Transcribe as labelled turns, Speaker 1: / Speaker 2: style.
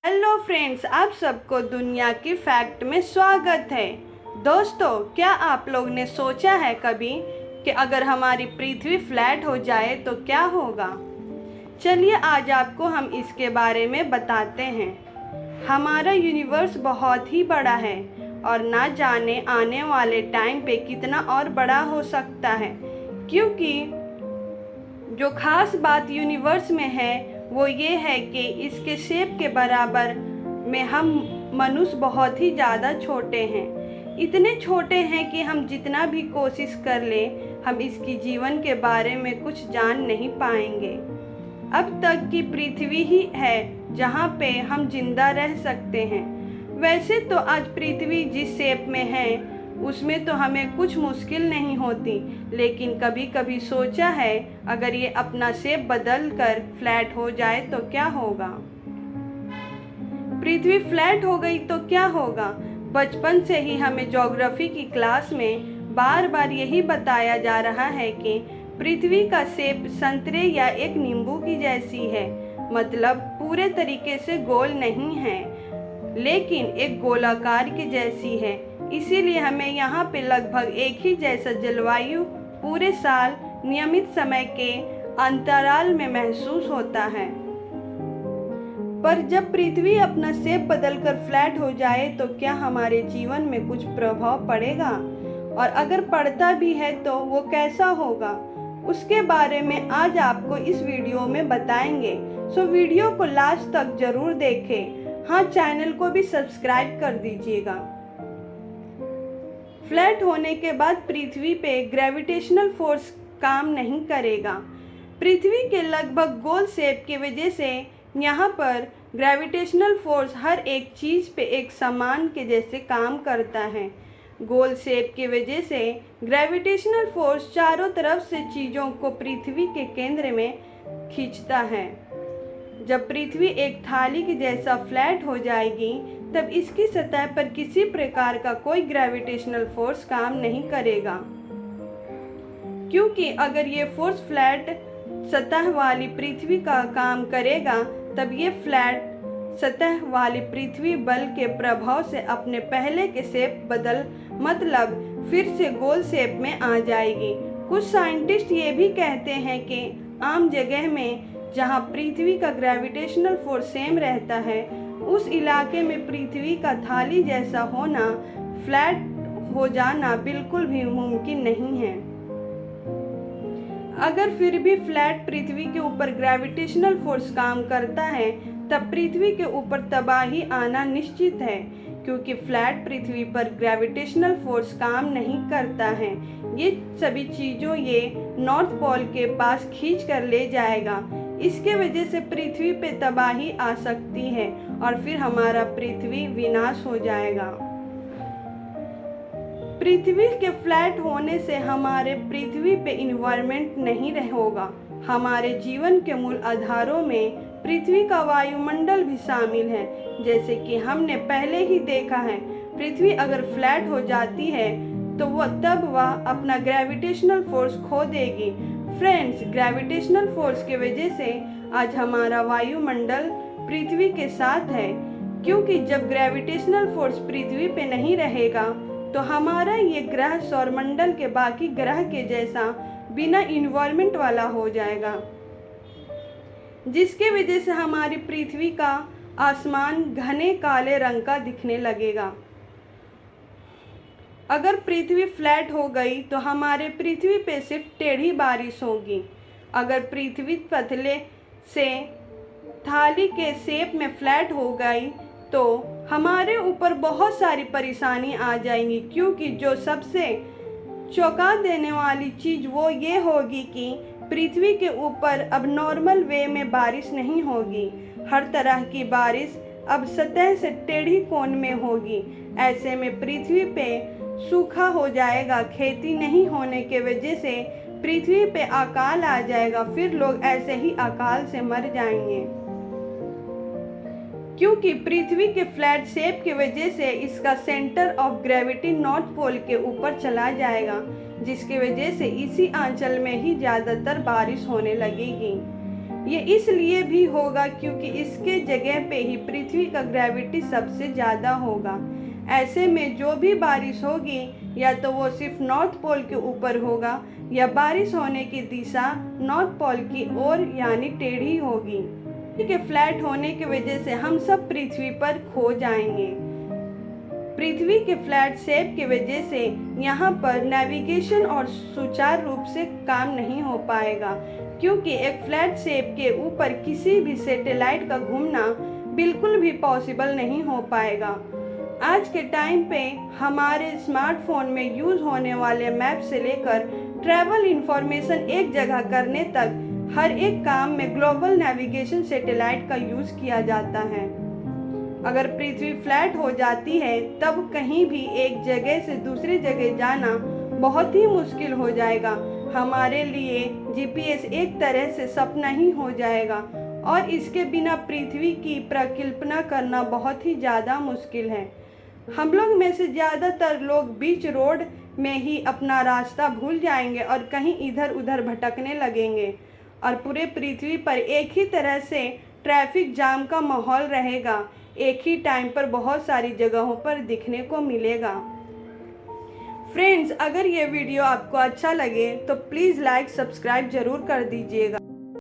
Speaker 1: Hello friends, आप सबको दुनिया की फैक्ट में स्वागत है। दोस्तों, क्या आप लोग ने सोचा है कभी कि अगर हमारी पृथ्वी फ्लैट हो जाए तो क्या होगा? चलिए आज आपको हम इसके बारे में बताते हैं। हमारा यूनिवर्स बहुत ही बड़ा है और ना जाने आने वाले टाइम पे कितना और बड़ा हो सकता है, क्योंकि जो खास बात यूनिवर्स में है वो ये है कि इसके शेप के बराबर में हम मनुष्य बहुत ही ज़्यादा छोटे हैं। इतने छोटे हैं कि हम जितना भी कोशिश कर लें हम इसकी जीवन के बारे में कुछ जान नहीं पाएंगे। अब तक की पृथ्वी ही है जहाँ पे हम जिंदा रह सकते हैं। वैसे तो आज पृथ्वी जिस शेप में है उसमें तो हमें कुछ मुश्किल नहीं होती, लेकिन कभी कभी सोचा है अगर ये अपना शेप बदल कर फ्लैट हो जाए तो क्या होगा? पृथ्वी फ्लैट हो गई तो क्या होगा? बचपन से ही हमें ज्योग्राफी की क्लास में बार बार यही बताया जा रहा है कि पृथ्वी का शेप संतरे या एक नींबू की जैसी है, मतलब पूरे तरीके से गोल नहीं है लेकिन एक गोलाकार के जैसी है। इसीलिए हमें यहाँ पे लगभग एक ही जैसा जलवायु पूरे साल नियमित समय के अंतराल में महसूस होता है। पर जब पृथ्वी अपना शेप बदलकर फ्लैट हो जाए तो क्या हमारे जीवन में कुछ प्रभाव पड़ेगा, और अगर पड़ता भी है तो वो कैसा होगा, उसके बारे में आज आपको इस वीडियो में बताएंगे। सो वीडियो को लास्ट तक जरूर देखें। हाँ, चैनल को भी सब्सक्राइब कर दीजिएगा। फ्लैट होने के बाद पृथ्वी पे ग्रेविटेशनल फोर्स काम नहीं करेगा। पृथ्वी के लगभग गोल शेप की वजह से यहाँ पर ग्रेविटेशनल फोर्स हर एक चीज़ पे एक समान के जैसे काम करता है। गोल शेप की वजह से ग्रेविटेशनल फोर्स चारों तरफ से चीज़ों को पृथ्वी के केंद्र में खींचता है। जब पृथ्वी एक थाली के जैसा फ्लैट हो जाएगी तब इसकी सतह पर किसी प्रकार का कोई ग्रेविटेशनल फोर्स काम नहीं करेगा, क्योंकि अगर ये फोर्स फ्लैट सतह वाली पृथ्वी का काम करेगा तब ये फ्लैट सतह वाली पृथ्वी बल के प्रभाव से अपने पहले के शेप बदल मतलब फिर से गोल शेप में आ जाएगी। कुछ साइंटिस्ट ये भी कहते हैं कि आम जगह में जहाँ पृथ्वी का ग्रेविटेशनल फोर्स सेम रहता है उस इलाके में पृथ्वी का थाली जैसा होना, फ्लैट हो जाना बिल्कुल भी मुमकिन नहीं है। अगर फिर भी फ्लैट पृथ्वी के ऊपर ग्रेविटेशनल फोर्स काम करता है तब पृथ्वी के ऊपर तबाही आना निश्चित है, क्योंकि फ्लैट पृथ्वी पर ग्रेविटेशनल फोर्स काम नहीं करता है। ये सभी चीज़ों ये नॉर्थ पोल के पास खींच कर ले जाएगा। इसके वजह से पृथ्वी पे तबाही आ सकती है और फिर हमारा पृथ्वी विनाश हो जाएगा। पृथ्वी के फ्लैट होने से हमारे पृथ्वी पे इन्वायरमेंट नहीं होगा। हमारे जीवन के मूल आधारों में पृथ्वी का वायुमंडल भी शामिल है। जैसे कि हमने पहले ही देखा है, पृथ्वी अगर फ्लैट हो जाती है तो वह अपना ग्रेविटेशनल फोर्स खो देगी। फ्रेंड्स, ग्रेविटेशनल फोर्स की वजह से आज हमारा वायुमंडल पृथ्वी के साथ है, क्योंकि जब ग्रेविटेशनल फोर्स पृथ्वी पे नहीं रहेगा तो हमारा ये ग्रह सौरमंडल के बाकी ग्रह के जैसा बिना इन्वॉल्वमेंट वाला हो जाएगा, जिसके वजह से हमारी पृथ्वी का आसमान घने काले रंग का दिखने लगेगा। अगर पृथ्वी फ्लैट हो गई तो हमारे पृथ्वी पे सिर्फ टेढ़ी बारिश होगी। अगर पृथ्वी पतले से थाली के शेप में फ्लैट हो गई तो हमारे ऊपर बहुत सारी परेशानी आ जाएंगी, क्योंकि जो सबसे चौंका देने वाली चीज़ वो ये होगी कि पृथ्वी के ऊपर अब नॉर्मल वे में बारिश नहीं होगी। हर तरह की बारिश अब सतह से टेढ़ी कोण में होगी। ऐसे में पृथ्वी पे सूखा हो जाएगा। खेती नहीं होने के वजह से पृथ्वी पे अकाल आ जाएगा। फिर लोग ऐसे ही अकाल से मर जाएंगे, क्योंकि पृथ्वी के फ्लैट शेप की वजह से इसका centre of gravity North Pole के ऊपर चला जाएगा, जिसकी वजह से इसी आंचल में ही ज़्यादातर बारिश होने लगेगी। ये इसलिए भी होगा क्योंकि इसके जगह पे ही पृथ्वी का ग्रेविटी सबसे ज़्यादा होगा। ऐसे में जो भी बारिश होगी या तो वो सिर्फ नॉर्थ पोल के ऊपर होगा या बारिश होने की दिशा नॉर्थ पोल की ओर यानी टेढ़ी होगी। के फ्लैट होने की वजह से हम सब पृथ्वी पर खो जाएंगे। पृथ्वी के फ्लैट शेप की वजह से यहाँ पर नेविगेशन और सुचारू रूप से काम नहीं हो पाएगा, क्योंकि एक फ्लैट शेप के ऊपर किसी भी सैटेलाइट का घूमना बिल्कुल भी पॉसिबल नहीं हो पाएगा। आज के टाइम पे हमारे स्मार्टफोन में यूज़ होने वाले मैप से लेकर ट्रैवल इंफॉर्मेशन एक जगह करने तक हर एक काम में ग्लोबल नेविगेशन सैटेलाइट का यूज़ किया जाता है। अगर पृथ्वी फ्लैट हो जाती है तब कहीं भी एक जगह से दूसरी जगह जाना बहुत ही मुश्किल हो जाएगा। हमारे लिए जीपीएस एक तरह से सपना ही हो जाएगा और इसके बिना पृथ्वी की परिकल्पना करना बहुत ही ज़्यादा मुश्किल है। हम लोग में से ज़्यादातर लोग बीच रोड में ही अपना रास्ता भूल जाएंगे और कहीं इधर उधर भटकने लगेंगे और पूरे पृथ्वी पर एक ही तरह से ट्रैफिक जाम का माहौल रहेगा, एक ही टाइम पर बहुत सारी जगहों पर दिखने को मिलेगा। फ्रेंड्स, अगर ये वीडियो आपको अच्छा लगे तो प्लीज़ लाइक सब्सक्राइब ज़रूर कर दीजिएगा।